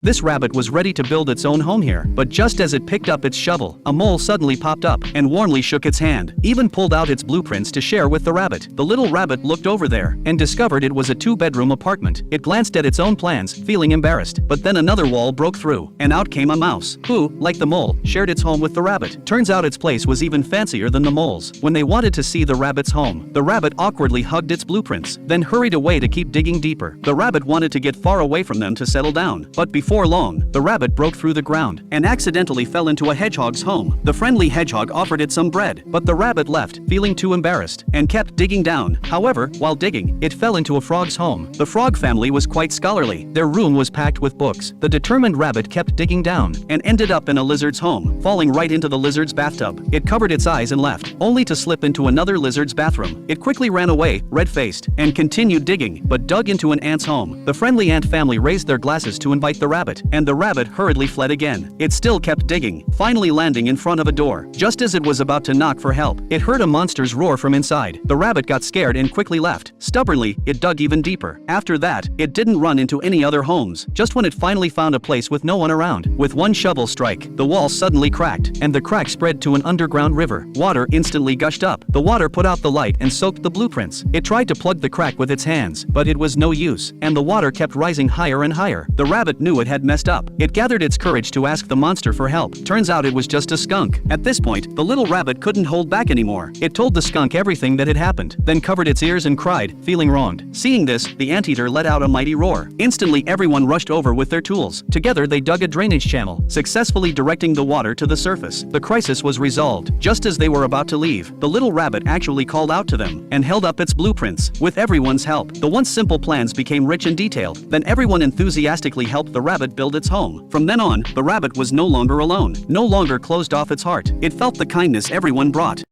This rabbit was ready to build its own home here, but just as it picked up its shovel, a mole suddenly popped up and warmly shook its hand, even pulled out its blueprints to share with the rabbit. The little rabbit looked over there and discovered it was a two-bedroom apartment. It glanced at its own plans, feeling embarrassed, but then another wall broke through, and out came a mouse, who, like the mole, shared its home with the rabbit. Turns out its place was even fancier than the mole's. When they wanted to see the rabbit's home, the rabbit awkwardly hugged its blueprints, then hurried away to keep digging deeper. The rabbit wanted to get far away from them to settle down, but before long, the rabbit broke through the ground and accidentally fell into a hedgehog's home. The friendly hedgehog offered it some bread, but the rabbit left, feeling too embarrassed, and kept digging down. However, while digging, it fell into a frog's home. The frog family was quite scholarly. Their room was packed with books. The determined rabbit kept digging down and ended up in a lizard's home, falling right into the lizard's bathtub. It covered its eyes and left, only to slip into another lizard's bathroom. It quickly ran away, red-faced, and continued digging, but dug into an ant's home. The friendly ant family raised their glasses to invite the rabbit, and the rabbit hurriedly fled again. It still kept digging, finally landing in front of a door. Just as it was about to knock for help, it heard a monster's roar from inside. The rabbit got scared and quickly left. Stubbornly, it dug even deeper. After that, it didn't run into any other homes. Just when it finally found a place with no one around, with one shovel strike, the wall suddenly cracked, and the crack spread to an underground river. Water instantly gushed up. The water put out the light and soaked the blueprints. It tried to plug the crack with its hands, but it was no use, and the water kept rising higher and higher. The rabbit knew it had messed up. It gathered its courage to ask the monster for help. Turns out it was just a skunk. At this point, the little rabbit couldn't hold back anymore. It told the skunk everything that had happened, then covered its ears and cried, feeling wronged. Seeing this, the anteater let out a mighty roar. Instantly, everyone rushed over with their tools. Together, they dug a drainage channel, successfully directing the water to the surface. The crisis was resolved. Just as they were about to leave, the little rabbit actually called out to them and held up its blueprints. With everyone's help, the once simple plans became rich and detailed. Then everyone enthusiastically helped the rabbit build its home. From then on, the rabbit was no longer alone, no longer closed off its heart. It felt the kindness everyone brought.